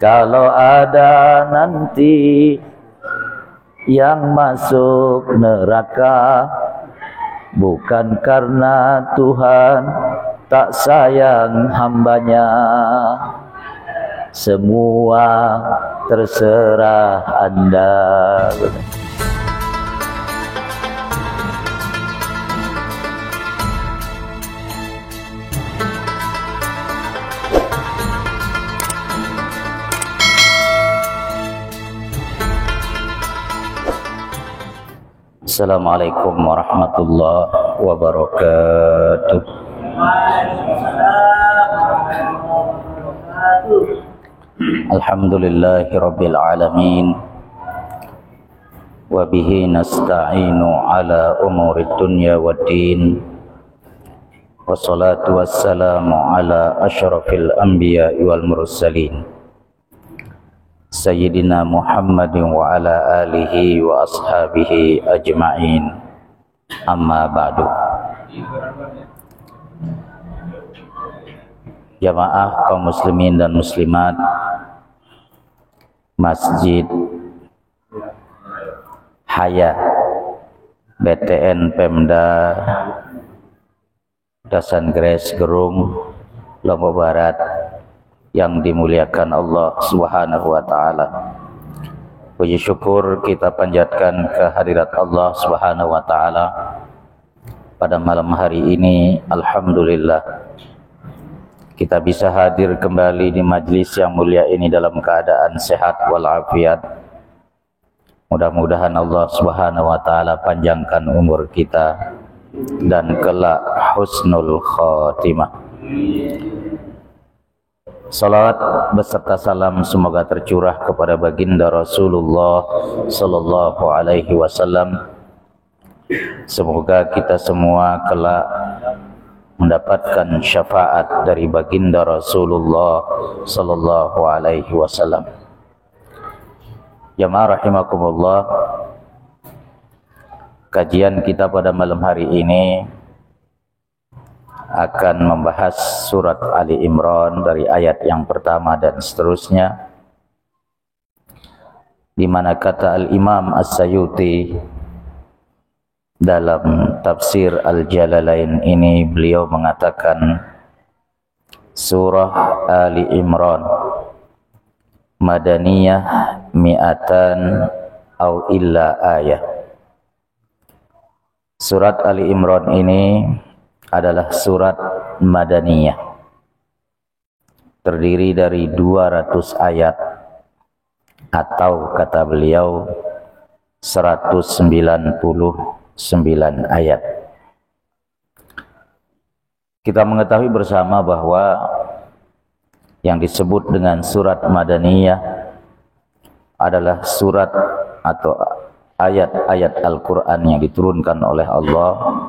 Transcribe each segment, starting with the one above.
Kalau ada nanti yang masuk neraka, bukan karena Tuhan tak sayang hambanya. Semua terserah Anda. Assalamualaikum warahmatullahi wabarakatuh. Alhamdulillahi rabbil alamin. Wa bihi nasta'inu ala umurid dunya waddin. Wassalatu wassalamu ala asyrafil anbiya'i wal mursalin, Sayyidina Muhammadin wa ala alihi wa ashabihi ajma'in. Amma ba'du. Jamaah kaum muslimin dan muslimat Masjid Haya BTN Pemda Dasan Gres Gerung Lombok Barat yang dimuliakan Allah Subhanahu wa taala. Puji syukur kita panjatkan kehadirat Allah Subhanahu wa taala pada malam hari ini. Alhamdulillah kita bisa hadir kembali di majlis yang mulia ini dalam keadaan sehat walafiat. Mudah-mudahan Allah Subhanahu wa taala panjangkan umur kita dan kelak husnul khatimah. Salawat beserta salam semoga tercurah kepada baginda Rasulullah sallallahu alaihi wasallam. Semoga kita semua kelak mendapatkan syafaat dari baginda Rasulullah sallallahu alaihi wasallam. Jamaah rahimakumullah, kajian kita pada malam hari ini akan membahas surat Ali Imran dari ayat yang pertama dan seterusnya, di mana kata Al-Imam As-Sayuti dalam tafsir Al-Jalalain ini, beliau mengatakan surah Ali Imran madaniyah mi'atan au illa ayah. Surat Ali Imran ini adalah surat madaniyah, terdiri dari 200 ayat atau kata beliau 199 ayat. Kita mengetahui bersama bahwa yang disebut dengan surat madaniyah adalah surat atau ayat-ayat Al-Quran yang diturunkan oleh Allah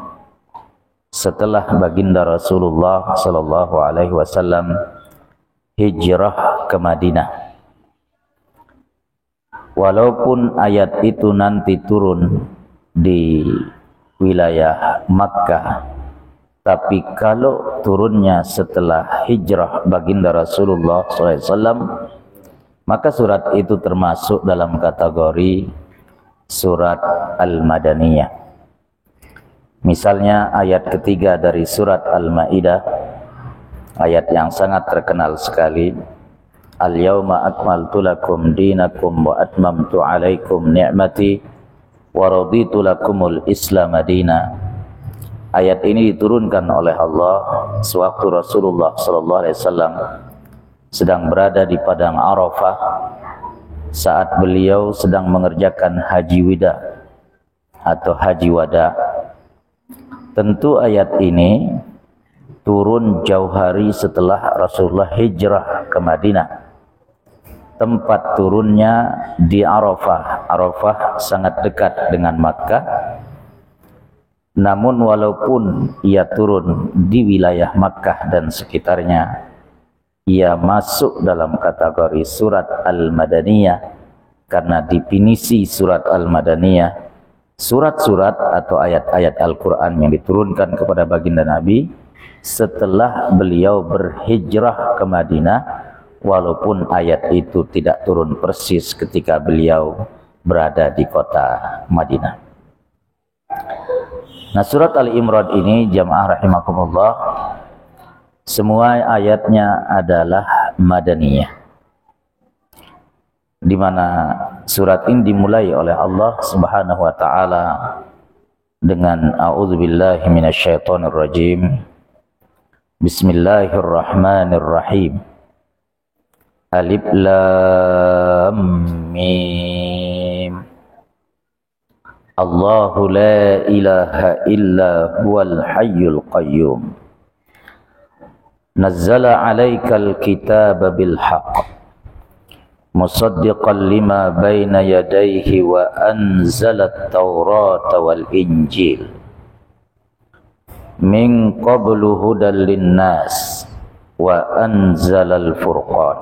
setelah baginda Rasulullah sallallahu alaihi wasallam hijrah ke Madinah. Walaupun ayat itu nanti turun di wilayah Makkah, tapi kalau turunnya setelah hijrah baginda Rasulullah sallallahu alaihi wasallam, maka surat itu termasuk dalam kategori surat Al-Madaniyah. Misalnya ayat ketiga dari surat Al-Maidah, ayat yang sangat terkenal sekali, Al-yawma akmaltu lakum dinakum wa atmamtu alaikum ni'mati wa raditu lakumul Islam madina. Ayat ini diturunkan oleh Allah sewaktu Rasulullah sallallahu alaihi wasallam sedang berada di padang Arafah saat beliau sedang mengerjakan haji wida atau haji wada. Tentu ayat ini turun jauh hari setelah Rasulullah hijrah ke Madinah. Tempat turunnya di Arafah. Arafah sangat dekat dengan Makkah. Namun walaupun ia turun di wilayah Makkah dan sekitarnya, ia masuk dalam kategori surat Al-Madaniyah karena definisi surat Al-Madaniyah surat-surat atau ayat-ayat Al-Quran yang diturunkan kepada baginda Nabi setelah beliau berhijrah ke Madinah walaupun ayat itu tidak turun persis ketika beliau berada di kota Madinah. Nah, surat Ali Imran ini jamaah rahimakumullah, semua ayatnya adalah madaniyah, di mana surat ini dimulai oleh Allah Subhanahu wa taala dengan a'udzubillahi minasyaitonir rajim. Bismillahirrahmanirrahim. Alif lam mim. Allahu la ilaha illa huwal hayyul qayyum. Nazzala 'alaikal kitaba bil haqq musaddiqan lima baina yadayhi wa anzala at-taurata wal injil min qablu hudan linnas wa anzala al-furqan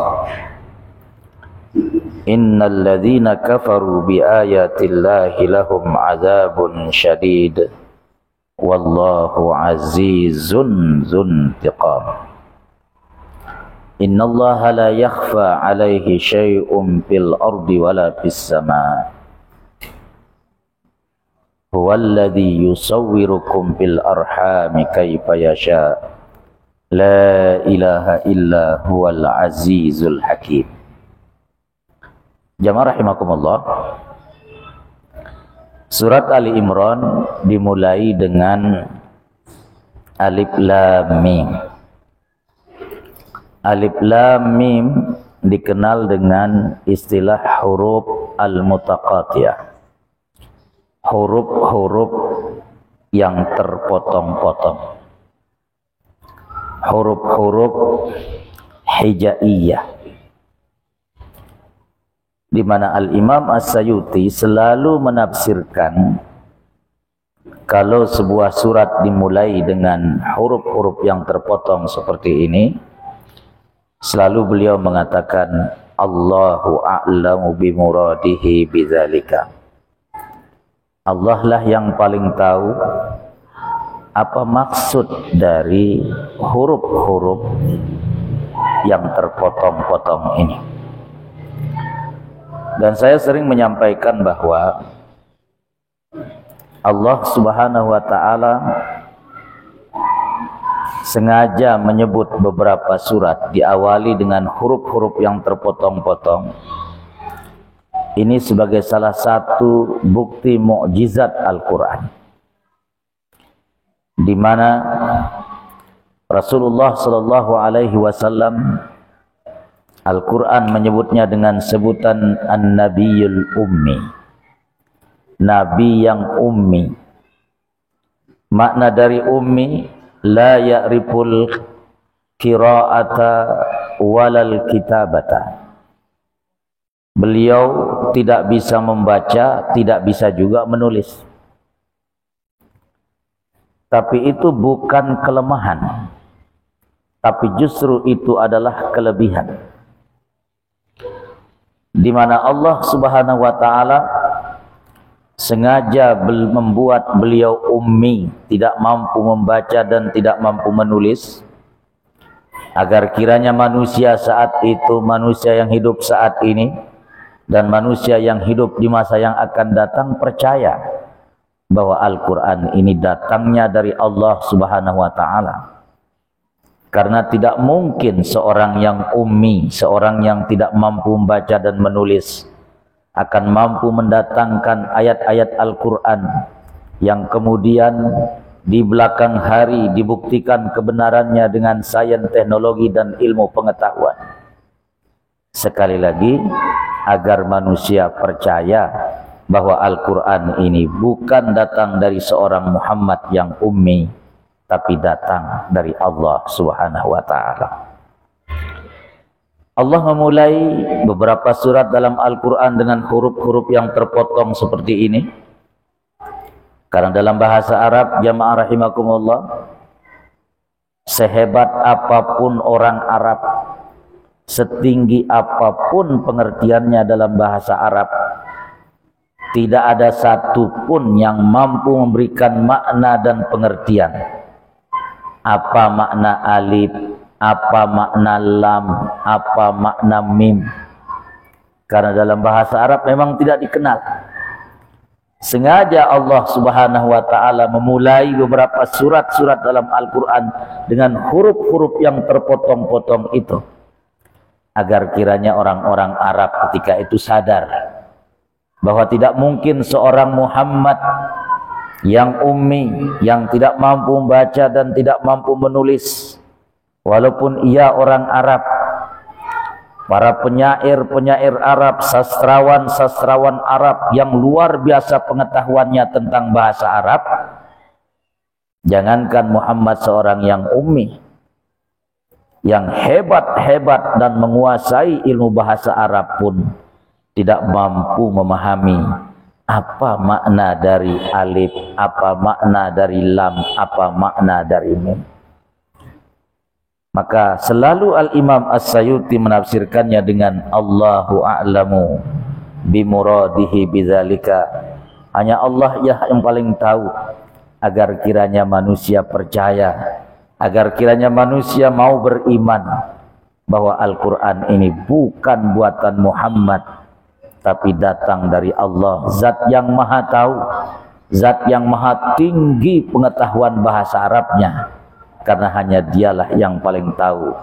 innal ladzina kafaru bi ayati llahi lahum adzabun syadid wallahu azizun dzuntiqam. Innallaha la yakhfa 'alaihi syai'un fil ardi wala fis sama'. Huwallazi yusawwirukum fil arhami kaifa yasha'. La ilaha illa huwal azizul hakim. Jamaah rahimakumullah. Surat Ali Imran dimulai dengan Alif Lam Mim. Alif Lam Mim dikenal dengan istilah huruf al-mutaqatiyah, huruf-huruf yang terpotong-potong, huruf-huruf hijaiyah, di mana Al-Imam As-Sayuti selalu menafsirkan kalau sebuah surat dimulai dengan huruf-huruf yang terpotong seperti ini, selalu beliau mengatakan Allahu a'lamu bimuradihi bidzalika. Allah lah yang paling tahu apa maksud dari huruf-huruf yang terpotong-potong ini. Dan saya sering menyampaikan bahwa Allah Subhanahu wa taala sengaja menyebut beberapa surat diawali dengan huruf-huruf yang terpotong-potong. Ini sebagai salah satu bukti mukjizat Al-Quran, di mana Rasulullah Sallallahu Alaihi Wasallam Al-Quran menyebutnya dengan sebutan An-Nabiyul Ummi, Nabi yang ummi. Makna dari ummi, la ya'riful qira'ata walal kitabata. Beliau tidak bisa membaca, tidak bisa juga menulis. Tapi itu bukan kelemahan, tapi justru itu adalah kelebihan, di mana Allah Subhanahu wa taala sengaja membuat beliau ummi, tidak mampu membaca dan tidak mampu menulis, agar kiranya manusia saat itu, manusia yang hidup saat ini dan manusia yang hidup di masa yang akan datang percaya bahwa Al-Quran ini datangnya dari Allah Subhanahu wa taala. Karena tidak mungkin seorang yang ummi, seorang yang tidak mampu membaca dan menulis akan mampu mendatangkan ayat-ayat Al-Quran yang kemudian di belakang hari dibuktikan kebenarannya dengan sains, teknologi, dan ilmu pengetahuan. Sekali lagi, agar manusia percaya bahwa Al-Quran ini bukan datang dari seorang Muhammad yang ummi, tapi datang dari Allah Subhanahu wa ta'ala. Allah memulai beberapa surat dalam Al-Quran dengan huruf-huruf yang terpotong seperti ini. Karena dalam bahasa Arab, jamaah rahimakumullah, sehebat apapun orang Arab, setinggi apapun pengertiannya dalam bahasa Arab, tidak ada satupun yang mampu memberikan makna dan pengertian. Apa makna alif, apa makna lam, apa makna mim. Karena dalam bahasa Arab memang tidak dikenal. Sengaja Allah Subhanahu wa taala memulai beberapa surat-surat dalam Al-Qur'an dengan huruf-huruf yang terpotong-potong itu, agar kiranya orang-orang Arab ketika itu sadar bahwa tidak mungkin seorang Muhammad yang ummi, yang tidak mampu membaca dan tidak mampu menulis, walaupun ia orang Arab, para penyair-penyair Arab, sastrawan-sastrawan Arab yang luar biasa pengetahuannya tentang bahasa Arab, jangankan Muhammad seorang yang ummi, yang hebat-hebat dan menguasai ilmu bahasa Arab pun tidak mampu memahami apa makna dari alif, apa makna dari lam, apa makna dari mim. Maka selalu Al-Imam As-Sayuti menafsirkannya dengan Allahu a'lamu bimuradihi bidzalika. Hanya Allah yang paling tahu, agar kiranya manusia percaya, agar kiranya manusia mau beriman bahwa Al-Quran ini bukan buatan Muhammad, tapi datang dari Allah, zat yang maha tahu, zat yang maha tinggi pengetahuan bahasa Arabnya. Karena hanya dialah yang paling tahu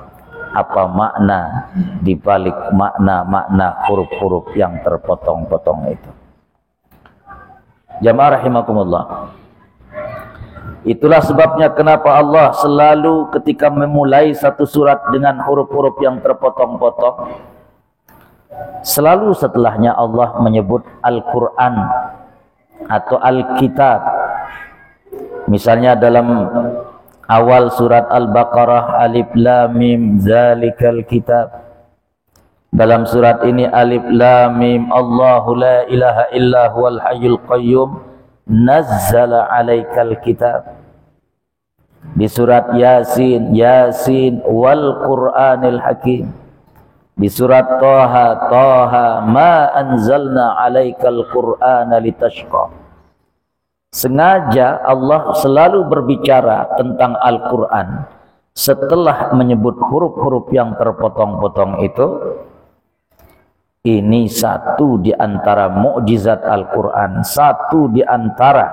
apa makna di balik makna-makna huruf-huruf yang terpotong-potong itu. Jamaah rahimakumullah. Itulah sebabnya kenapa Allah selalu ketika memulai satu surat dengan huruf-huruf yang terpotong-potong, selalu setelahnya Allah menyebut Al-Quran atau Al-Kitab. Misalnya dalam awal surat Al-Baqarah, alif lam mim zalikal kitab. Dalam surat ini alif lam mim Allahu la ilaha illa huwal hayyul qayyum nazzala alaikal kitab. Di surat Yasin, Yasin wal Qur'anil Hakim. Di surat Taha, Taha ma anzalna alaikal Qur'ana litashqa. Sengaja Allah selalu berbicara tentang Al-Quran setelah menyebut huruf-huruf yang terpotong-potong itu. Ini satu di antara mukjizat Al-Quran, satu di antara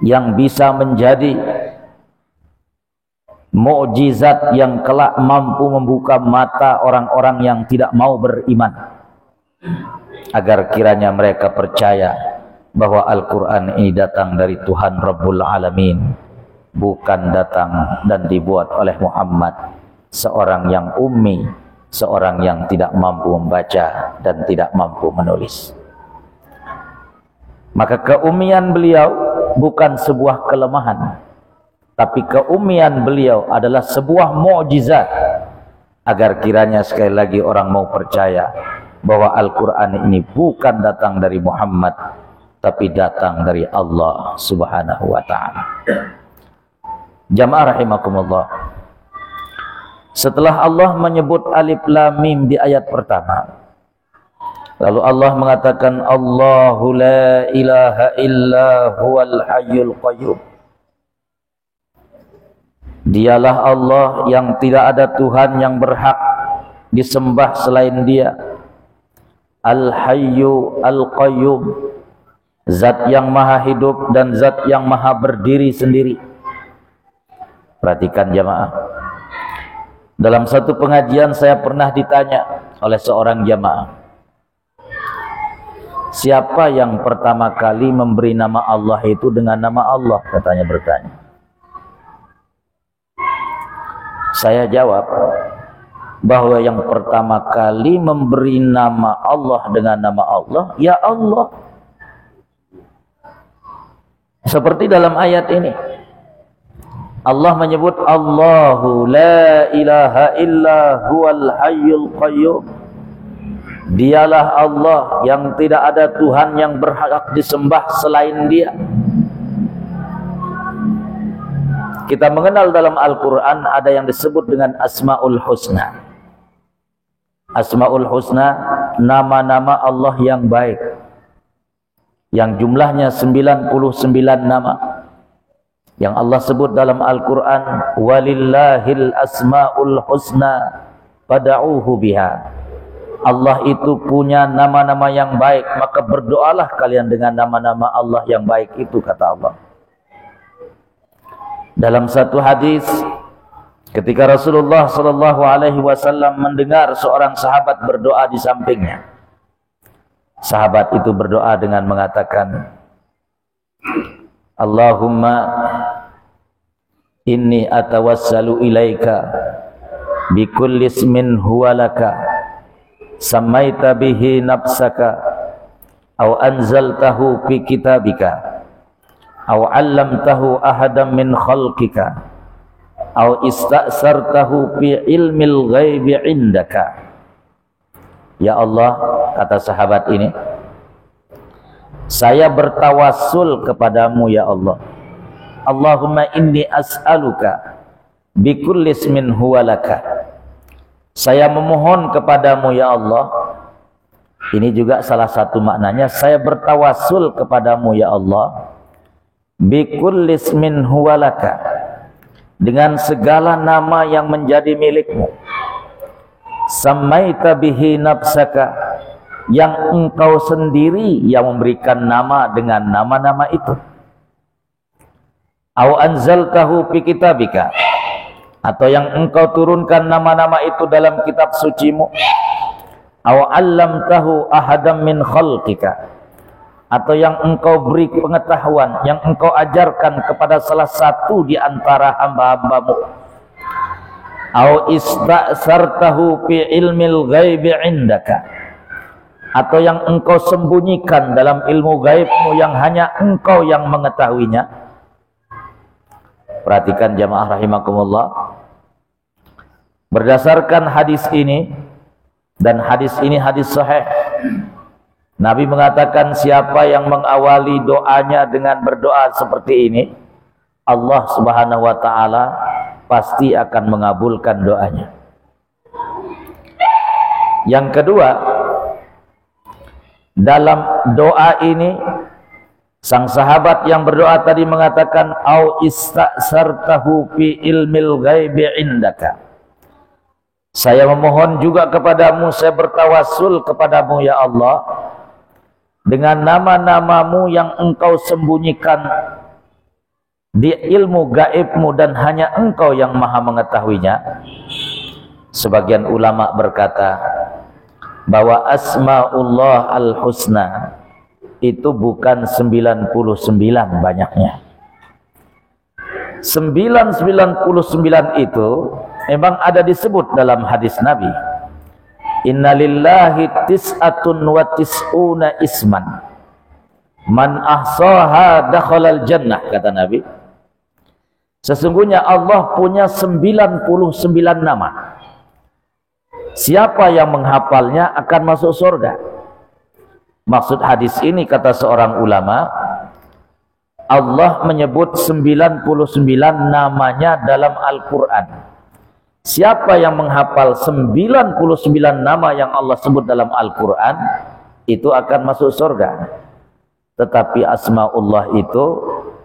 yang bisa menjadi mukjizat yang kelak mampu membuka mata orang-orang yang tidak mau beriman, agar kiranya mereka percaya bahwa Al-Quran ini datang dari Tuhan Rabbul Alamin, bukan datang dan dibuat oleh Muhammad, seorang yang ummi, seorang yang tidak mampu membaca dan tidak mampu menulis. Maka keummian beliau bukan sebuah kelemahan, tapi keummian beliau adalah sebuah mukjizat, agar kiranya sekali lagi orang mau percaya bahwa Al-Quran ini bukan datang dari Muhammad, tapi datang dari Allah Subhanahu wa ta'ala. Jamaah rahimakumullah. Setelah Allah menyebut alif lam mim di ayat pertama, lalu Allah mengatakan Allahu la ilaha illa huwal hayyul qayyum. Dialah Allah yang tidak ada Tuhan yang berhak disembah selain Dia. Al-Hayyu Al-Qayyum, zat yang maha hidup dan zat yang maha berdiri sendiri. Perhatikan jamaah. Dalam satu pengajian saya pernah ditanya oleh seorang jamaah, siapa yang pertama kali memberi nama Allah itu dengan nama Allah? Katanya bertanya. Saya jawab bahwa yang pertama kali memberi nama Allah dengan nama Allah, ya Allah. Seperti dalam ayat ini, Allah menyebut Allahu la ilaha illa huwal hayyul qayyum. Dialah Allah yang tidak ada Tuhan yang berhak disembah selain Dia. Kita mengenal dalam Al-Quran ada yang disebut dengan Asma'ul Husna. Asma'ul Husna, nama-nama Allah yang baik, yang jumlahnya 99 nama, yang Allah sebut dalam Al-Quran, walillahil asma'ul husna fad'uuhu biha. Allah itu punya nama-nama yang baik, maka berdoalah kalian dengan nama-nama Allah yang baik itu, kata Allah. Dalam satu hadis, ketika Rasulullah SAW mendengar seorang sahabat berdoa di sampingnya, sahabat itu berdoa dengan mengatakan, Allahumma inni atawassalu ilaika bikulli ismin huwa laka samaita bihi nafsaka aw anzaltahu fi kitabika aw 'allamtahu ahadan min khalqika aw ista'sartahu fi ilmil ghaibi 'indaka. Ya Allah, kata sahabat ini, saya bertawassul kepadamu ya Allah. Allahumma inni as'aluka bikulli ismin huwa laka. Saya memohon kepadamu ya Allah. Ini juga salah satu maknanya, saya bertawassul kepadamu ya Allah, bikulli ismin huwa laka, dengan segala nama yang menjadi milikmu, samaita bihi nafsaka, yang engkau sendiri yang memberikan nama dengan nama-nama itu, au anzaltahu fi kitabika, atau yang engkau turunkan nama-nama itu dalam kitab sucimu, au 'allamtahu ahadam min khalqika, atau yang engkau beri pengetahuan, yang engkau ajarkan kepada salah satu di antara hamba-hambamu, au ista'sartahu fi ilmil ghaibi 'indaka, atau yang engkau sembunyikan dalam ilmu gaibmu yang hanya engkau yang mengetahuinya. Perhatikan jamaah rahimakumullah, berdasarkan hadis ini, dan hadis ini hadis sahih, Nabi mengatakan siapa yang mengawali doanya dengan berdoa seperti ini, Allah Subhanahu wa ta'ala pasti akan mengabulkan doanya. Yang kedua, dalam doa ini sang sahabat yang berdoa tadi mengatakan, au ista'sartahu fi ilmil ghaibi 'indaka. Saya memohon juga kepadamu, saya bertawassul kepadamu ya Allah, dengan nama-namamu yang engkau sembunyikan di ilmu gaibmu dan hanya engkau yang maha mengetahuinya. Sebagian ulama berkata bahwa asma'ullah al-husna itu bukan 99 banyaknya. 999 itu memang ada disebut dalam hadis Nabi. Innalillahi tis'atun wa tis'una isman man ahsaha dakhalal jannah, kata Nabi. Sesungguhnya Allah punya 99 nama. Siapa yang menghafalnya akan masuk surga. Maksud hadis ini, kata seorang ulama, Allah menyebut 99 namanya dalam Al-Quran. Siapa yang menghafal 99 nama yang Allah sebut dalam Al-Quran, itu akan masuk surga. Tetapi asma'ullah itu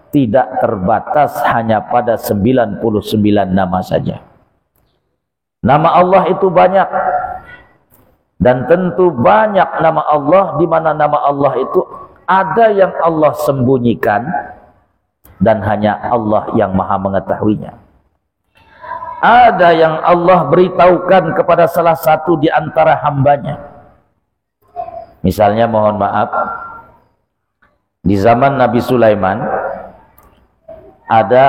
tidak terbatas hanya pada 99 nama saja. Nama Allah itu banyak, dan tentu banyak nama Allah, di mana nama Allah itu ada yang Allah sembunyikan dan hanya Allah yang maha mengetahuinya. Ada yang Allah beritahukan kepada salah satu di antara hambanya. Misalnya, mohon maaf, di zaman Nabi Sulaiman ada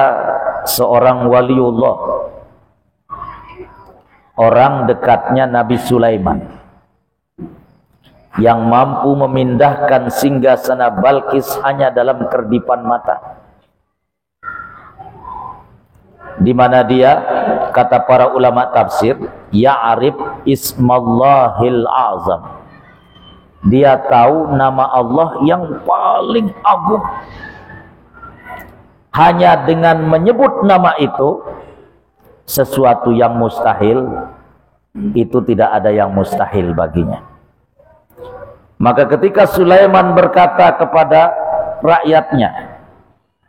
seorang waliullah, orang dekatnya Nabi Sulaiman, yang mampu memindahkan singgasana Balqis hanya dalam kerdipan mata. Di mana dia, kata para ulama tafsir, ya'rif ismallahil azam. Dia tahu nama Allah yang paling agung. Hanya dengan menyebut nama itu, sesuatu yang mustahil, itu tidak ada yang mustahil baginya. Maka ketika Sulaiman berkata kepada rakyatnya,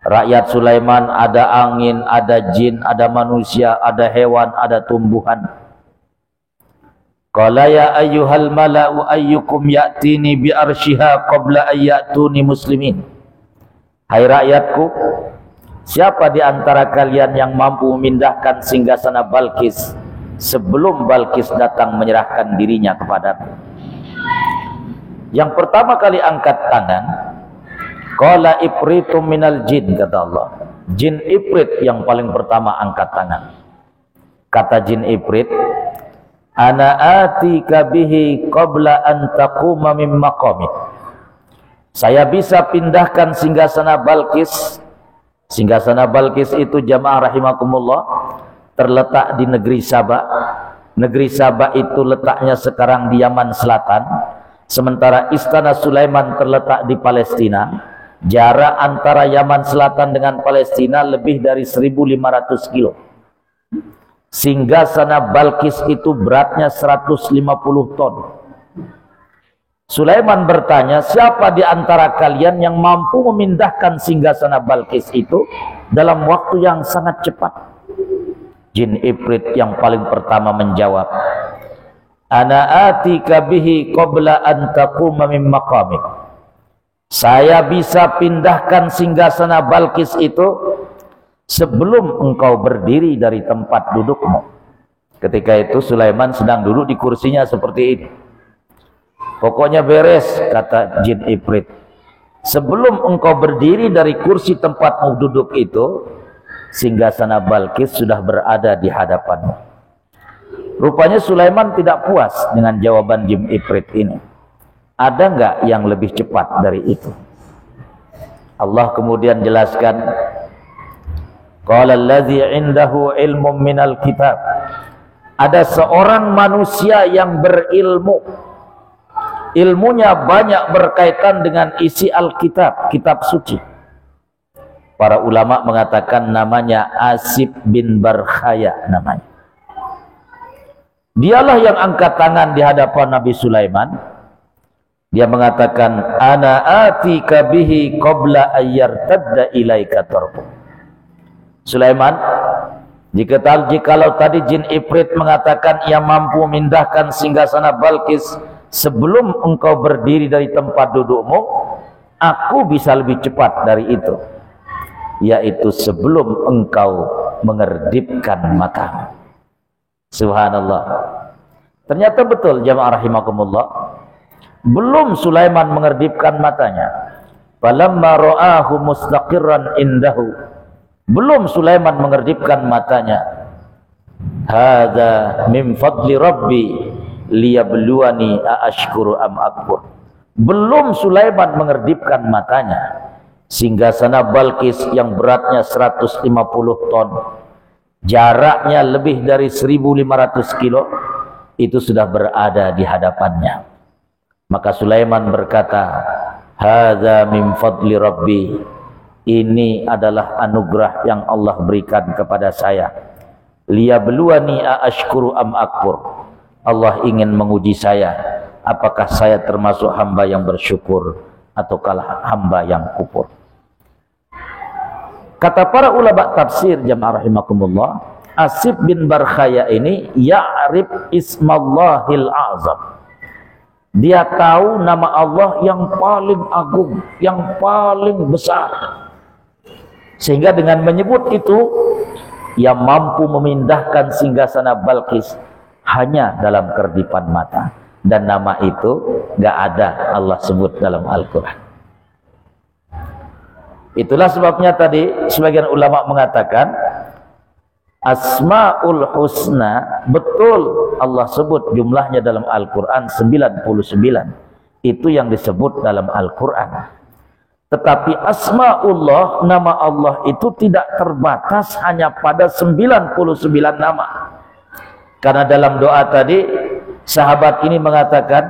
Rakyat Sulaiman ada angin, ada jin, ada manusia, ada hewan, ada tumbuhan. Qala ya ayyuhal mala'u ayyukum ya'tini bi arsyiha qabla an ya'tuni muslimin. Hai rakyatku, siapa di antara kalian yang mampu memindahkan singgasana Balkis sebelum Balkis datang menyerahkan dirinya kepadaku? Yang pertama kali angkat tangan, qala ifritum minal jin, kata Allah. Jin ifrit yang paling pertama angkat tangan. Kata jin ifrit, ana atika bihi qabla an taquma min maqamik. Saya bisa pindahkan singgasana Balkis. Singgasana Balkis itu jamaah rahimakumullah terletak di negeri Sabah. Negeri Sabah itu letaknya sekarang di Yaman Selatan, sementara istana Sulaiman terletak di Palestina. Jarak antara Yaman Selatan dengan Palestina lebih dari 1.500 kilo. Singgasana Balkis itu beratnya 150 ton. Sulaiman bertanya, siapa di antara kalian yang mampu memindahkan singgasana Balkis itu dalam waktu yang sangat cepat? Jin Ifrit yang paling pertama menjawab, ana atika bihi qabla an taquma min maqamik. Saya bisa pindahkan singgasana Balkis itu sebelum engkau berdiri dari tempat dudukmu. Ketika itu Sulaiman sedang duduk di kursinya seperti ini. Pokoknya beres, kata jin Ifrit. Sebelum engkau berdiri dari kursi tempatmu duduk itu, singgasana Balkis sudah berada di hadapanmu. Rupanya Sulaiman tidak puas dengan jawaban jin Ifrit ini. Ada enggak yang lebih cepat dari itu? Allah kemudian jelaskan, qala allazi indahu ilmun minal kitab. Ada seorang manusia yang berilmu. Ilmunya banyak berkaitan dengan isi Alkitab, kitab suci. Para ulama mengatakan namanya Asib bin Barkhaya namanya. Dialah yang angkat tangan di hadapan Nabi Sulaiman. Dia mengatakan, ana atika bihi qabla ayyartadda ilaika tarfu. Sulaiman, jikalau tadi jin Ifrit mengatakan ia mampu memindahkan singgasana Balkis sebelum engkau berdiri dari tempat dudukmu, aku bisa lebih cepat dari itu, yaitu sebelum engkau mengerdipkan matamu. Subhanallah. Ternyata betul jamaah rahimakumullah. Belum Sulaiman mengerdipkan matanya, falamma ra'ahu mustaqirran indahu, belum Sulaiman mengerdipkan matanya, hadza min fadli rabbi liyabluwani aashkuru am akfur. Belum Sulaiman mengerdipkan matanya, singgasana Balkis yang beratnya 150 ton, jaraknya lebih dari 1.500 kilo, itu sudah berada di hadapannya. Maka Sulaiman berkata, hadza min fadli rabbi, ini adalah anugerah yang Allah berikan kepada saya. Liyabluwani aashkuru am akfur. Allah ingin menguji saya, apakah saya termasuk hamba yang bersyukur ataukah hamba yang kufur. Kata para ulama tafsir jamaah rahimakumullah, Asib bin Barkhaya ini ya'rif ismallahil azam. Dia tahu nama Allah yang paling agung, yang paling besar. Sehingga dengan menyebut itu, ia mampu memindahkan singgasana Balkis hanya dalam kerdipan mata. Dan nama itu gak ada Allah sebut dalam Al-Quran. Itulah sebabnya tadi sebagian ulama mengatakan, Asmaul Husna, betul Allah sebut jumlahnya dalam Al-Quran 99. Itu yang disebut dalam Al-Quran. Tetapi Asma'ullah, nama Allah itu tidak terbatas hanya pada 99 nama. Karena dalam doa tadi, sahabat ini mengatakan,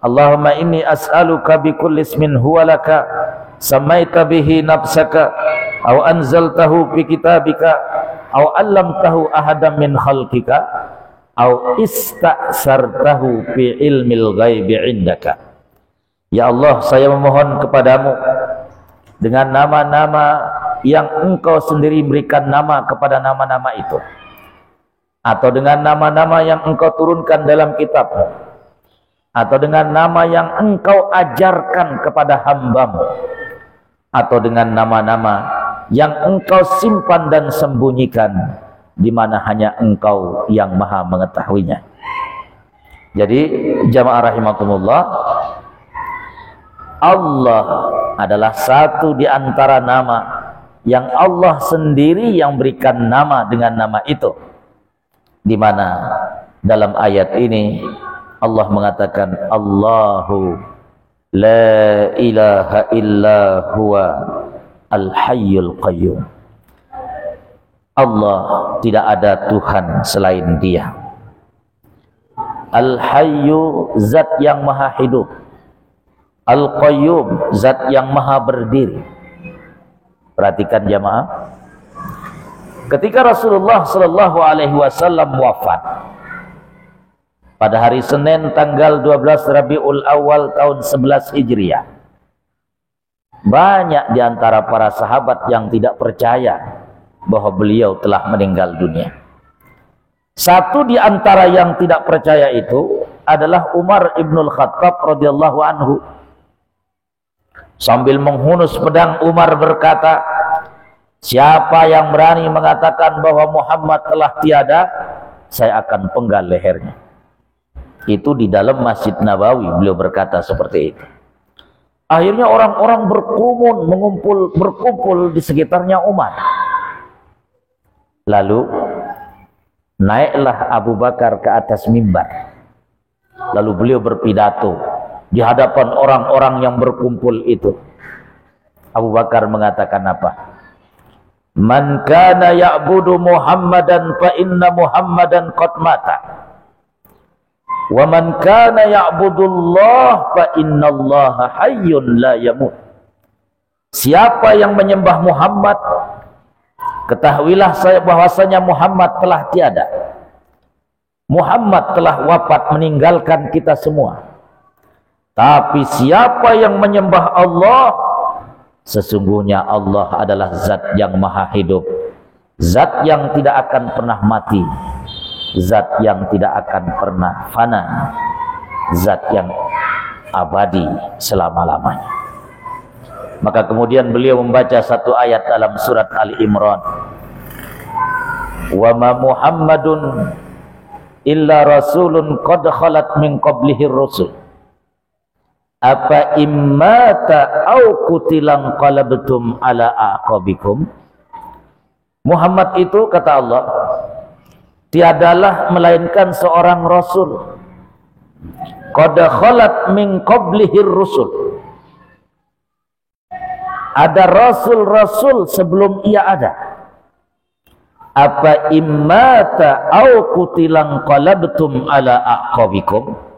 Allahumma inni as'aluka bikulli ismin huwa laka samaita bihi nafsaka aw anzaltahu fi kitabika aw allamtahu ahadan min khalqika aw ista'sartahu fi ilmil ghaibi indaka. Ya Allah, saya memohon kepadamu dengan nama-nama yang engkau sendiri berikan nama kepada nama-nama itu, atau dengan nama-nama yang engkau turunkan dalam kitab, atau dengan nama yang engkau ajarkan kepada hambamu, atau dengan nama-nama yang engkau simpan dan sembunyikan, di mana hanya engkau yang maha mengetahuinya. Jadi jamaah rahimakumullah, Allah adalah satu di antara nama yang Allah sendiri yang berikan nama dengan nama itu, di mana dalam ayat ini Allah mengatakan Allahu la ilaha illa huwa al-hayyul qayyum. Allah tidak ada Tuhan selain Dia. Al-hayyu, zat yang maha hidup. Al-qayyum, zat yang maha berdiri. Perhatikan jamaah, ketika Rasulullah sallallahu alaihi wasallam wafat pada hari Senin tanggal 12 Rabiul Awal tahun 11 Hijriah, banyak di antara para sahabat yang tidak percaya bahwa beliau telah meninggal dunia. Satu di antara yang tidak percaya itu adalah Umar ibnul Khattab radhiyallahu anhu. Sambil menghunus pedang, Umar berkata, siapa yang berani mengatakan bahwa Muhammad telah tiada, saya akan penggal lehernya. Itu di dalam Masjid Nabawi beliau berkata seperti itu. Akhirnya orang-orang berkerumun, berkumpul di sekitarnya Umar. Lalu naiklah Abu Bakar ke atas mimbar. Lalu beliau berpidato di hadapan orang-orang yang berkumpul itu. Abu Bakar mengatakan apa? Man kana ya'budu Muhammadan fa inna Muhammadan qad mata. Wa man kana ya'budullah fa innallaha hayyun la yamut. Siapa yang menyembah Muhammad, ketahuilah bahwasanya Muhammad telah tiada. Muhammad telah wafat meninggalkan kita semua. Tapi siapa yang menyembah Allah, sesungguhnya Allah adalah zat yang maha hidup, zat yang tidak akan pernah mati, zat yang tidak akan pernah fana, zat yang abadi selama-lamanya. Maka kemudian beliau membaca satu ayat dalam surat Ali Imran. Wa ma Muhammadun illa rasulun qad khalat min qablihi rusul. Apa immata au kutilang qalabtum ala aqabikum. Muhammad itu, kata Allah, tiadalah melainkan seorang rasul. Qad khalat min qablihi rusul. Ada rasul-rasul sebelum ia ada. Apa immata au kutilang qalabtum ala aqabikum.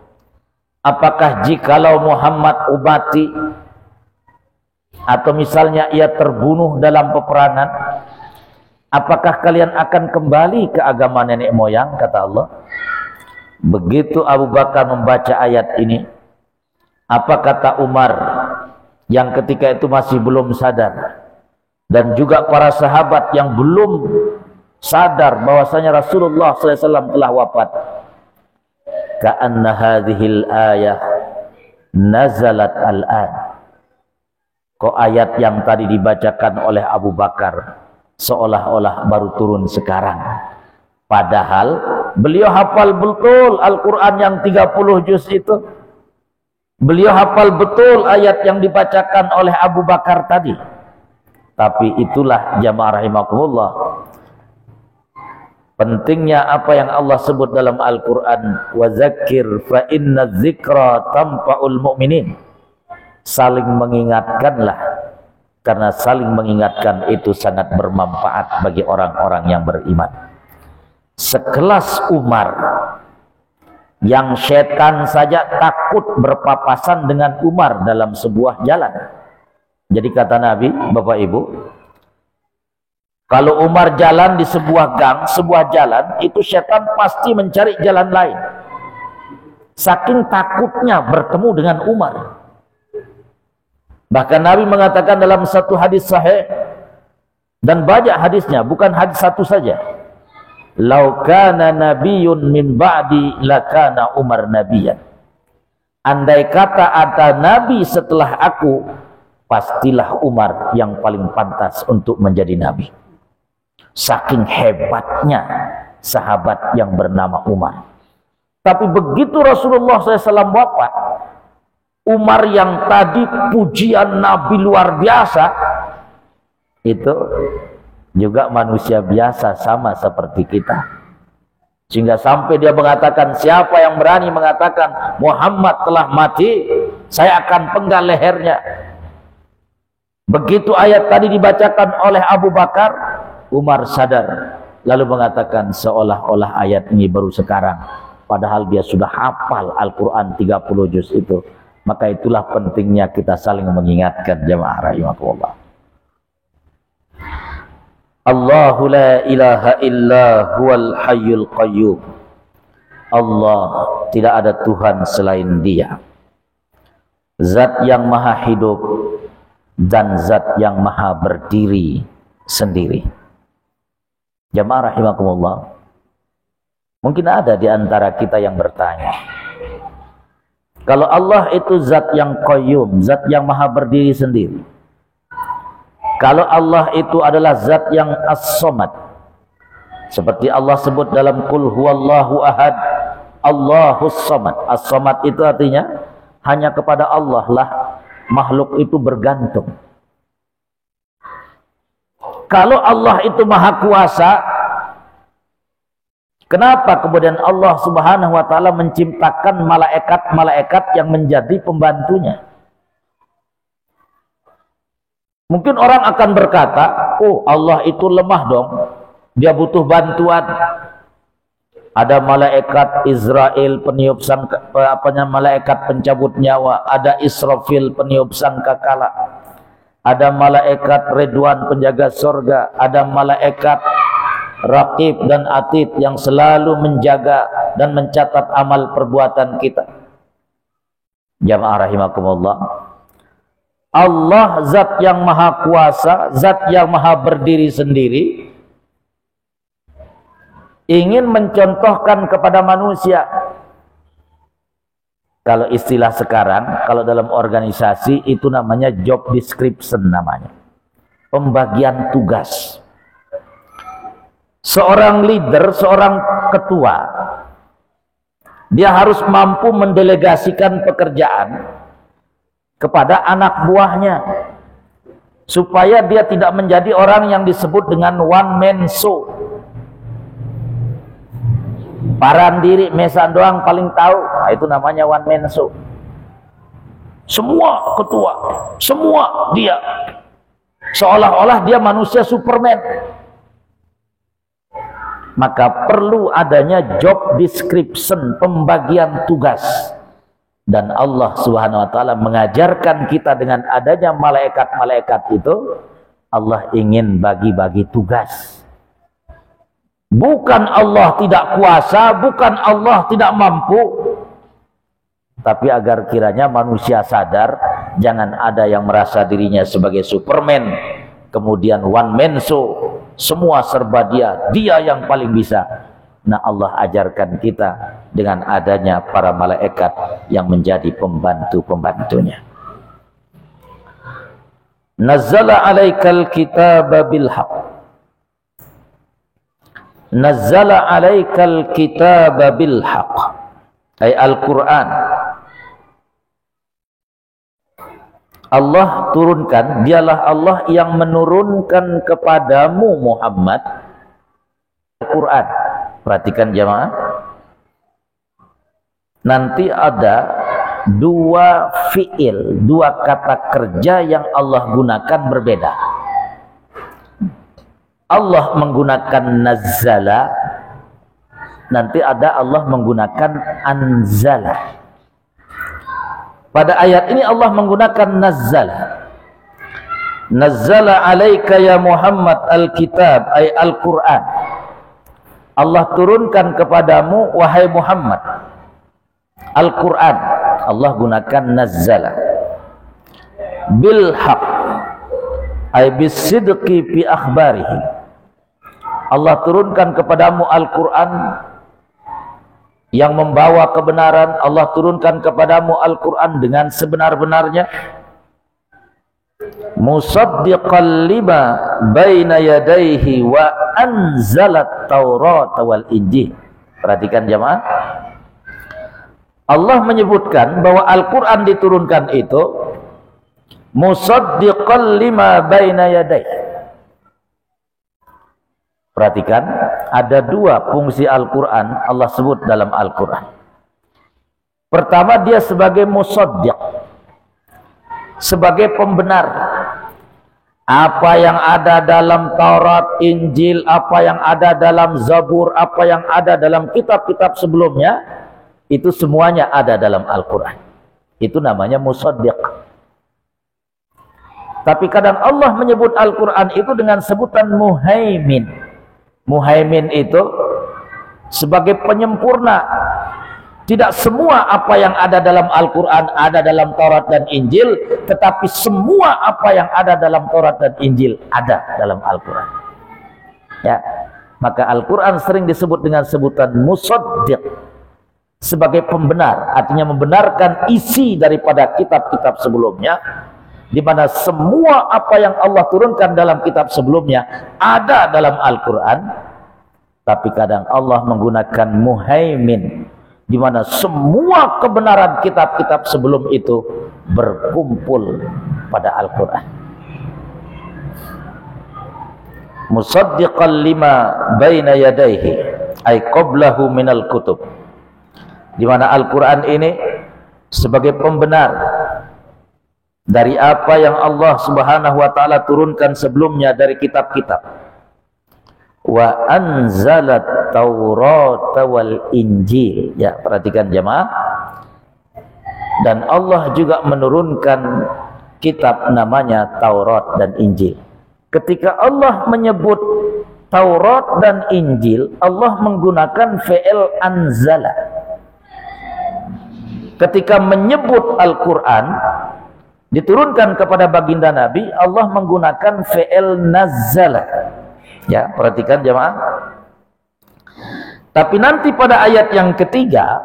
Apakah jikalau Muhammad mati, atau misalnya ia terbunuh dalam peperangan, apakah kalian akan kembali ke agama nenek moyang, kata Allah. Begitu Abu Bakar membaca ayat ini, apa kata Umar yang ketika itu masih belum sadar, dan juga para sahabat yang belum sadar bahwasanya Rasulullah SAW telah wafat? Ka'anna hadhil ayah nazalat al-an. Kok ayat yang tadi dibacakan oleh Abu Bakar seolah-olah baru turun sekarang. Padahal beliau hafal betul Al-Quran yang 30 juz itu. Beliau hafal betul ayat yang dibacakan oleh Abu Bakar tadi. Tapi itulah jamaah rahimakumullah, pentingnya apa yang Allah sebut dalam Al-Quran, wa zakir fa inna dzikra tanfa'ul mu'minin. Saling mengingatkanlah, karena saling mengingatkan itu sangat bermanfaat bagi orang-orang yang beriman. Sekelas Umar, yang setan saja takut berpapasan dengan Umar dalam sebuah jalan. Jadi kata Nabi, Bapak Ibu, kalau Umar jalan di sebuah gang, sebuah jalan, itu setan pasti mencari jalan lain. Saking takutnya bertemu dengan Umar. Bahkan Nabi mengatakan dalam satu hadis sahih, Dan banyak hadisnya, bukan hadis satu saja. Lau kana nabiyyun min ba'di lakana Umar nabiyan. Andai kata ada nabi setelah aku, pastilah Umar yang paling pantas untuk menjadi nabi. Saking hebatnya sahabat yang bernama Umar. Tapi begitu Rasulullah SAW wafat, Umar yang tadi pujian Nabi luar biasa, itu juga manusia biasa sama seperti kita. Sehingga sampai dia mengatakan, siapa yang berani mengatakan Muhammad telah mati, saya akan penggal lehernya. Begitu ayat tadi dibacakan oleh Abu Bakar, Umar sadar, lalu mengatakan seolah-olah ayat ini baru sekarang, padahal dia sudah hafal Al-Quran 30 juz itu. Maka itulah pentingnya kita saling mengingatkan, jamaah rahimakumullah. Allahu la ilaha illa huwal hayyul qayyum. Allah, tidak ada Tuhan selain Dia, Zat yang maha hidup dan Zat yang maha berdiri sendiri. Jamaah rahimakumullah, mungkin ada di antara kita yang bertanya, kalau Allah itu Zat yang qayyum, Zat yang maha berdiri sendiri, kalau Allah itu adalah Zat yang as-samad, seperti Allah sebut dalam Qul huwallahu ahad, Allahus samad. As-samad itu artinya hanya kepada Allah lah makhluk itu bergantung. Kalau Allah itu maha kuasa, kenapa kemudian Allah Subhanahu wa ta'ala menciptakan malaikat-malaikat yang menjadi pembantunya? Mungkin orang akan berkata, oh Allah itu lemah dong, dia butuh bantuan. Ada malaikat Israel peniup malaikat pencabut nyawa, ada Israfil peniup sangkakala, ada malaikat Ridwan penjaga surga, ada malaikat Raqib dan Atid yang selalu menjaga dan mencatat amal perbuatan kita. Jamaah rahimakumullah, Allah Zat yang maha kuasa, Zat yang maha berdiri sendiri, ingin mencontohkan kepada manusia. Kalau istilah sekarang, kalau dalam organisasi itu namanya job description namanya. Pembagian tugas. Seorang leader, seorang ketua, dia harus mampu mendelegasikan pekerjaan kepada anak buahnya, supaya dia tidak menjadi orang yang disebut dengan one man show. Paran diri, mesan doang paling tahu, nah, itu namanya one man show. Semua ketua, semua dia, seolah-olah dia manusia Superman. Maka perlu adanya job description, pembagian tugas. Dan Allah Subhanahu wa ta'ala mengajarkan kita dengan adanya malaikat-malaikat itu, Allah ingin bagi-bagi tugas. Bukan Allah tidak kuasa, bukan Allah tidak mampu, tapi agar kiranya manusia sadar, jangan ada yang merasa dirinya sebagai Superman, kemudian one man show, semua serba dia yang paling bisa. Nah, Allah ajarkan kita dengan adanya para malaikat yang menjadi pembantu-pembantunya. Nazzala alaikal kitaba bil haqq. Nazzala alaikal kitaba bil haqq. Ay Al-Quran. Allah turunkan, dialah Allah yang menurunkan kepadamu Muhammad Al-Quran. Perhatikan jamaah, nanti ada dua fiil, dua kata kerja yang Allah gunakan berbeda. Allah menggunakan nazzala, nanti ada Allah menggunakan anzala. Pada ayat ini Allah menggunakan nazzala. Nazzala alaika ya Muhammad al-kitab, ay al-Quran. Allah turunkan kepadamu wahai Muhammad Al-Quran. Allah gunakan nazzala bil haq, ay bisidqi fi akhbarihi. Allah turunkan kepadamu Al-Quran yang membawa kebenaran. Allah turunkan kepadamu Al-Quran dengan sebenar-benarnya. Musaddiqan lima baina yadayhi wa anzalat Taurat wal Injil. Perhatikan jemaah. Allah menyebutkan bahwa Al-Quran diturunkan itu musaddiqan lima baina yadayhi. Perhatikan, ada dua fungsi Al-Quran Allah sebut dalam Al-Quran. Pertama, dia sebagai musaddiq, sebagai pembenar. Apa yang ada dalam Taurat, Injil, apa yang ada dalam Zabur, apa yang ada dalam kitab-kitab sebelumnya, itu semuanya ada dalam Al-Quran. Itu namanya musaddiq. Tapi kadang Allah menyebut Al-Quran itu dengan sebutan muhaimin. Muhaimin itu sebagai penyempurna. Tidak semua apa yang ada dalam Al-Quran ada dalam Taurat dan Injil, tetapi semua apa yang ada dalam Taurat dan Injil ada dalam Al-Quran. Ya, maka Al-Quran sering disebut dengan sebutan musaddiq, sebagai pembenar, artinya membenarkan isi daripada kitab-kitab sebelumnya, di mana semua apa yang Allah turunkan dalam kitab sebelumnya ada dalam Al-Quran. Tapi kadang Allah menggunakan muhaimin, di mana semua kebenaran kitab-kitab sebelum itu berkumpul pada Al-Quran. Musaddiqan lima baina yadayhi ay qablahu minal kutub, di mana Al-Quran ini sebagai pembenar dari apa yang Allah Subhanahu wa taala turunkan sebelumnya dari kitab-kitab. Wa anzalat Taurat wal Injil. Ya, perhatikan jemaah. Dan Allah juga menurunkan kitab namanya Taurat dan Injil. Ketika Allah menyebut Taurat dan Injil, Allah menggunakan fi'il anzala. Ketika menyebut Al-Quran diturunkan kepada baginda Nabi, Allah menggunakan fi'il nazzala. Ya, perhatikan jemaah. Tapi nanti pada ayat yang ketiga,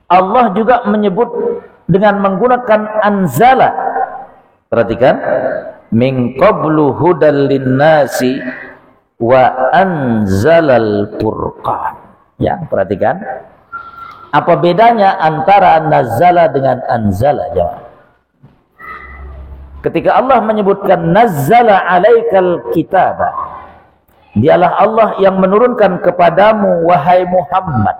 Allah juga menyebut dengan menggunakan anzala. Perhatikan, min qablu hudal linnasi wa anzalal furqan. Ya, perhatikan. Apa bedanya antara nazzala dengan anzala, jemaah? Ketika Allah menyebutkan nazzala alaikal kitaba, dialah Allah yang menurunkan kepadamu wahai Muhammad.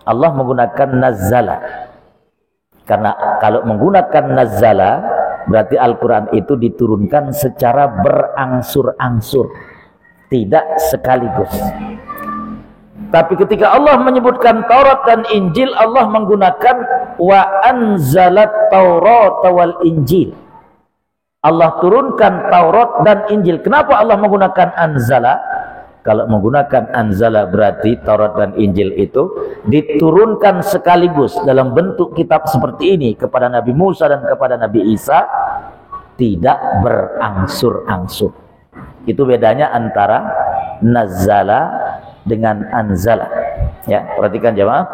Allah menggunakan nazzala. Karena kalau menggunakan nazzala berarti Al-Quran itu diturunkan secara berangsur-angsur, tidak sekaligus. Tapi ketika Allah menyebutkan Taurat dan Injil, Allah menggunakan wa anzalat Taurat wal Injil. Allah turunkan Taurat dan Injil. Kenapa Allah menggunakan anzala? Kalau menggunakan anzala berarti Taurat dan Injil itu diturunkan sekaligus dalam bentuk kitab seperti ini kepada Nabi Musa dan kepada Nabi Isa, tidak berangsur-angsur. Itu bedanya antara nazzala dengan anzala. Ya, perhatikan jemaah.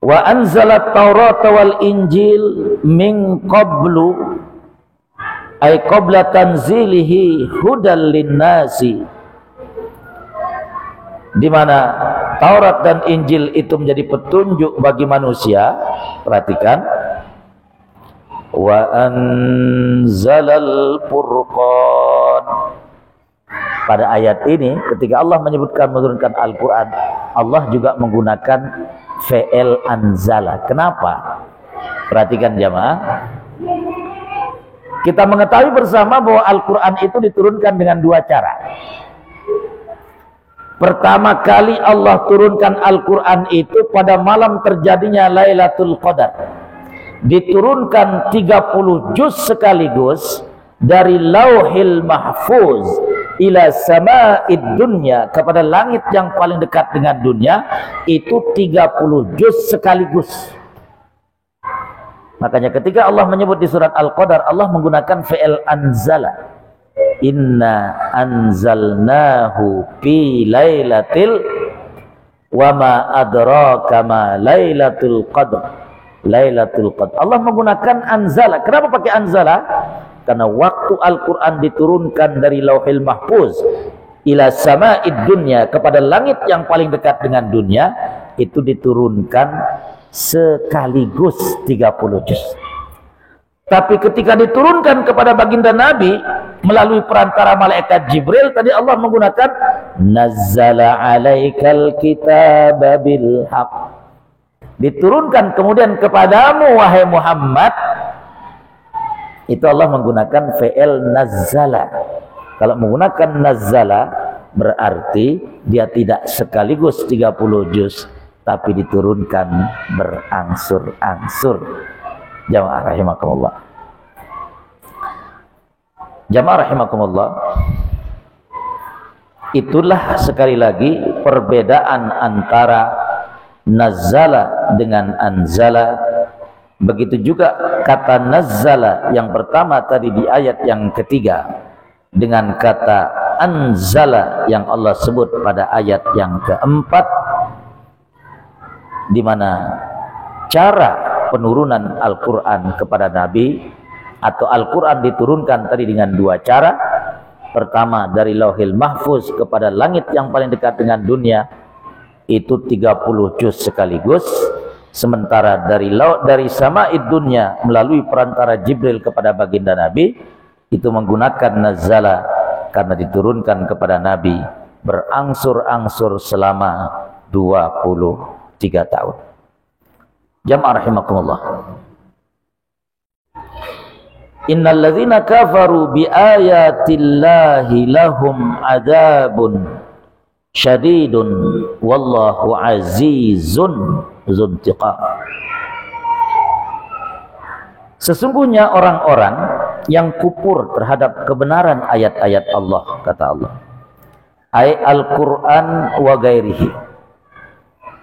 Wa anzalat Taurat wal Injil min qablu ay qabla tanzilihi hudal linnasi, di mana Taurat dan Injil itu menjadi petunjuk bagi manusia. Perhatikan, wa anzalal furqan. Pada ayat ini ketika Allah menyebutkan menurunkan Al-Quran, Allah juga menggunakan fi'il anzala. Kenapa? Perhatikan jamaah. Kita mengetahui bersama bahwa Al-Quran itu diturunkan dengan dua cara. Pertama kali Allah turunkan Al-Quran itu pada malam terjadinya Lailatul Qadar. Diturunkan 30 juz sekaligus dari Lauhil Mahfuz ila sama'id dunya, kepada langit yang paling dekat dengan dunia, itu 30 juz sekaligus. Makanya ketika Allah menyebut di surat Al-Qadar, Allah menggunakan fi'il anzala. Inna anzalnahu fi lailatil wa ma adraka ma lailatul qadr. Lailatul qadr. Allah menggunakan anzala. Kenapa pakai anzala? Karena waktu Al-Quran diturunkan dari Lauhil Mahfuz ila sama'id dunya, kepada langit yang paling dekat dengan dunia, itu diturunkan sekaligus 30 juz. Tapi ketika diturunkan kepada baginda Nabi melalui perantara malaikat Jibril, tadi Allah menggunakan nazzala alaikal kitaba bil haqq. Diturunkan kemudian kepadamu wahai Muhammad, itu Allah menggunakan fi'il nazzala. Kalau menggunakan nazzala berarti dia tidak sekaligus 30 juz, tapi diturunkan berangsur-angsur. Jamaah rahimakumullah. Jamaah rahimakumullah. Itulah sekali lagi perbedaan antara nazzala dengan anzala. Begitu juga kata nazzala yang pertama tadi di ayat yang ketiga dengan kata anzala yang Allah sebut pada ayat yang keempat, di mana cara penurunan Al-Quran kepada Nabi atau Al-Quran diturunkan tadi dengan dua cara. Pertama dari Lauhil Mahfuz kepada langit yang paling dekat dengan dunia, itu 30 juz sekaligus. Sementara dari sama'id dunya melalui perantara Jibril kepada baginda Nabi, itu menggunakan nazzala karena diturunkan kepada Nabi berangsur-angsur selama 23 tahun. Jamaah rahimakumullah. Innal ladzina kafaru bi ayatillahi lahum adzabun syadidun wallahu azizun dzuntiqam. Sesungguhnya orang-orang yang kufur terhadap kebenaran ayat-ayat Allah, kata Allah, ay Al-Quran wa gairihi,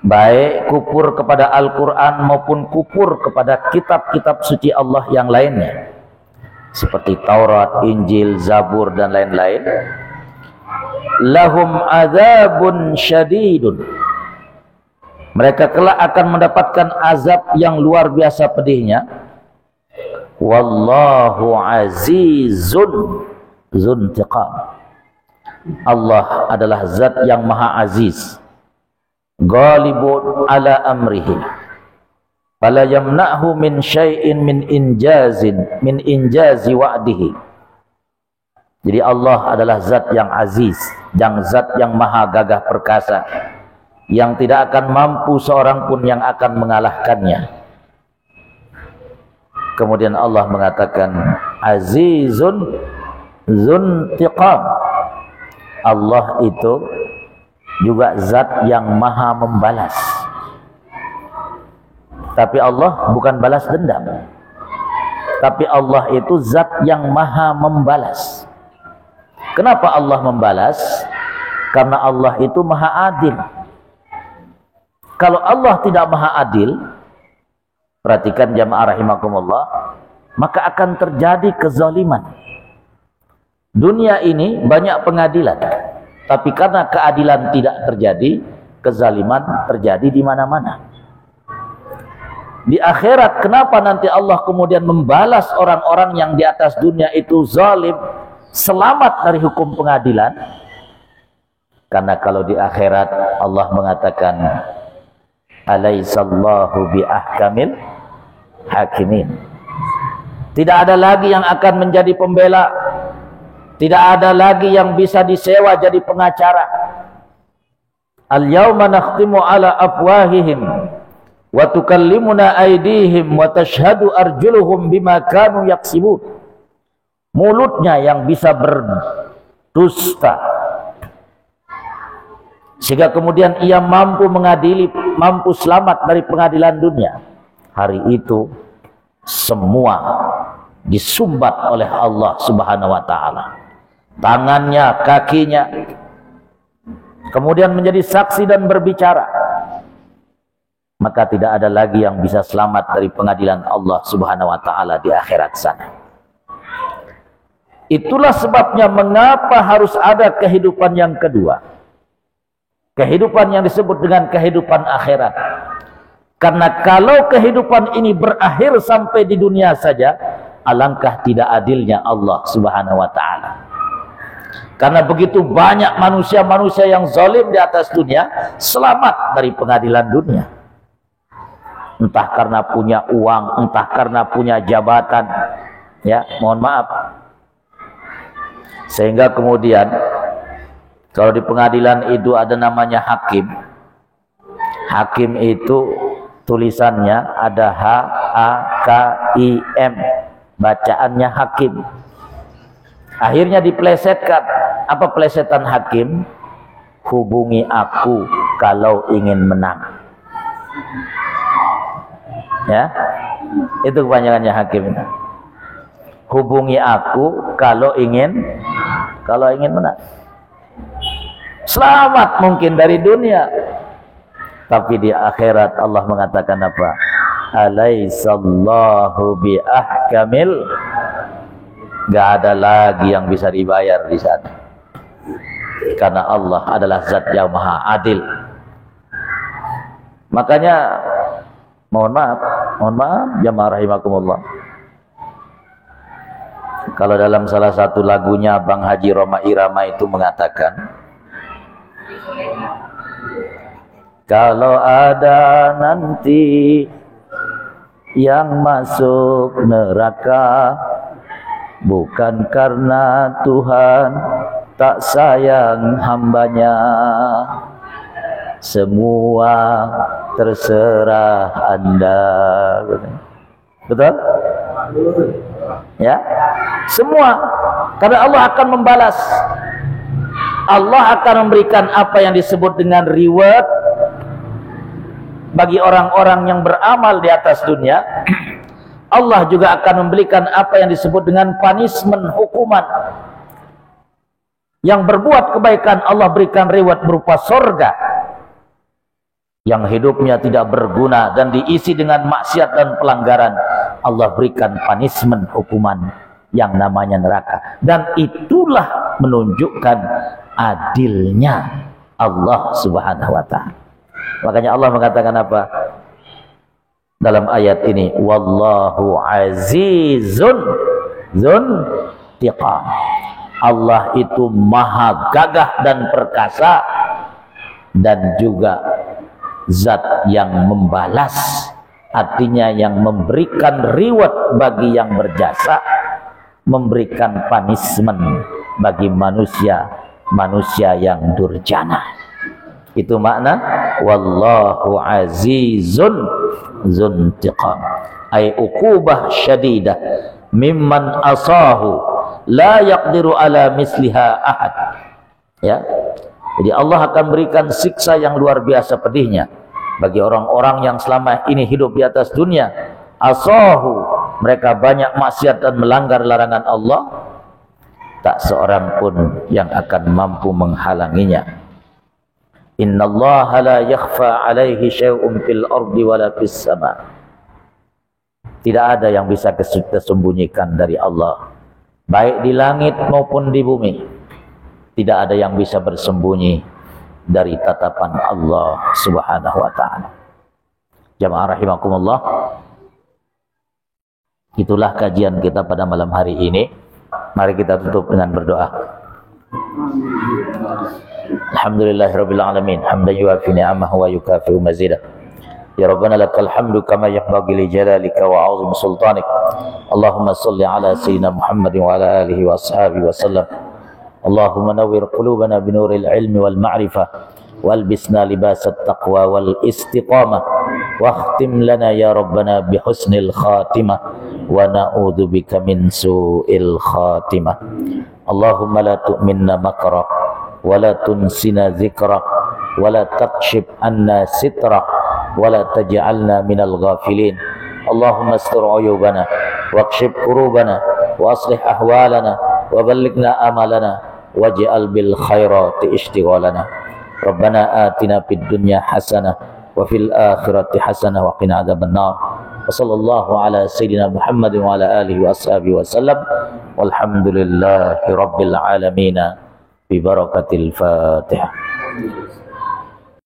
baik kufur kepada Al-Quran maupun kufur kepada kitab-kitab suci Allah yang lainnya, seperti Taurat, Injil, Zabur dan lain-lain. Lahum adzabun syadidun, mereka kelak akan mendapatkan azab yang luar biasa pedihnya. Wallahu azizun dzuntiqam, Allah adalah zat yang maha aziz, ghalibun ala amrihi, fala yamna'hu min syai'in min injazi wa'dihi. Jadi Allah adalah zat yang aziz, zat yang maha gagah perkasa, yang tidak akan mampu seorang pun yang akan mengalahkannya. Kemudian Allah mengatakan azizun dzuntiqam, Allah itu juga zat yang maha membalas. Tapi Allah bukan balas dendam, tapi Allah itu zat yang maha membalas. Kenapa Allah membalas? Karena Allah itu maha adil. Kalau Allah tidak maha adil, perhatikan jamaah rahimakumullah, maka akan terjadi kezaliman. Dunia ini banyak pengadilan, tapi karena keadilan tidak terjadi, kezaliman terjadi di mana-mana. Di akhirat, kenapa nanti Allah kemudian membalas orang-orang yang di atas dunia itu zalim, selamat dari hukum pengadilan? Karena kalau di akhirat Allah mengatakan alaihissallahu bi ahkamil hakimin, tidak ada lagi yang akan menjadi pembela, tidak ada lagi yang bisa disewa jadi pengacara. Al-yawma nakhtimu ala afwahihim wa tukallimuna aydihim wa tashhadu arjuluhum bima kanu yaksibun. Mulutnya yang bisa berdusta, sehingga kemudian ia mampu mengadili, mampu selamat dari pengadilan dunia. Hari itu semua disumbat oleh Allah Subhanahu wa taala, tangannya, kakinya, kemudian menjadi saksi dan berbicara. maka tidak ada lagi yang bisa selamat dari pengadilan Allah Subhanahu wa taala di akhirat sana. Itulah sebabnya mengapa harus ada kehidupan yang kedua. Kehidupan yang disebut dengan kehidupan akhirat. Karena kalau kehidupan ini berakhir sampai di dunia saja, alangkah tidak adilnya Allah Subhanahu wa taala. Karena begitu banyak manusia-manusia yang zalim di atas dunia selamat dari pengadilan dunia. Entah karena punya uang, entah karena punya jabatan, ya, mohon maaf. Sehingga kemudian kalau di pengadilan itu ada namanya hakim. Hakim itu tulisannya ada H-A-K-I-M, bacaannya hakim. Akhirnya dipelesetkan. Apa pelesetan hakim? Hubungi aku kalau ingin menang. Ya, itu kepanjangannya hakim itu. Hubungi aku kalau ingin menang. Selamat mungkin dari dunia, tapi di akhirat Allah mengatakan apa? Alaisallahu bi ahkamil. Gak ada lagi yang bisa dibayar di sana, karena Allah adalah zat yang maha adil. Makanya mohon maaf jamaah rahimakumullah, kalau dalam salah satu lagunya Bang Haji Roma Irama itu mengatakan, kalau ada nanti yang masuk neraka, bukan karena Tuhan tak sayang hambanya, semua terserah Anda. Betul? Ya, semua, karena Allah akan membalas. Allah akan memberikan apa yang disebut dengan reward bagi orang-orang yang beramal di atas dunia. Allah juga akan memberikan apa yang disebut dengan punishment, hukuman. Yang berbuat kebaikan Allah berikan reward berupa surga. Yang hidupnya tidak berguna dan diisi dengan maksiat dan pelanggaran, Allah berikan punishment, hukuman yang namanya neraka. Dan itulah menunjukkan adilnya Allah Subhanahu wa taala. Makanya Allah mengatakan apa dalam ayat ini? Wallahu azizun dzuntiqam. Allah itu maha gagah dan perkasa, dan juga zat yang membalas, artinya yang memberikan reward bagi yang berjasa, memberikan punishment bagi manusia yang durjana. Itu makna wallahu azizun dzuntiqam, ay uqubah syadidah mimman asahu la yaqdiru ala misliha ahad. Ya, jadi Allah akan berikan siksa yang luar biasa pedihnya bagi orang-orang yang selama ini hidup di atas dunia. Asahu, mereka banyak maksiat dan melanggar larangan Allah, tak seorang pun yang akan mampu menghalanginya. Innallaha la yakhfa alaihi syai'un fil ardi wala fis sama. Tidak ada yang bisa kita sembunyikan dari Allah, baik di langit maupun di bumi. Tidak ada yang bisa bersembunyi dari tatapan Allah Subhanahu wa taala. Jamaah rahimakumullah, itulah kajian kita pada malam hari ini. Mari kita tutup dengan berdoa. Alhamdulillahirabbil alamin, hamdan yuwafi ni'amahu wa yukafi'u mazidah. Ya Rabbana lakal hamdu kama yanbaghi li jalalika wa 'azimi sultanik. Allahumma shalli ala sayyidina Muhammadin wa ala alihi wa ashabihi wa sallam. Allahumma nawwir qulubana binuril ilmi wal ma'rifah, walbisna libasat taqwa wal istiqamah, wakhtim lana ya Rabbana bihusnil khatimah, wa na'udzu bika min su'il khatimah. Allahumma la tu'minna makra wa la tunsina zikra wa la taqshib anna sitra wa la taj'alna minal ghafilin. Allahumma astur uyubana waqshib kurubana wa aslih ahwalana wa ballighna amalana waj'al bil khairati ishtighalana. Rabbana atina fid dunya hasanah wa fil akhirati hasanah wa qina adzabannar. Wassallallahu ala sayyidina Muhammadin wa ala alihi wa ashabihi wasallam. Walhamdulillahi rabbil alamin. Bi barakatil Fatihah.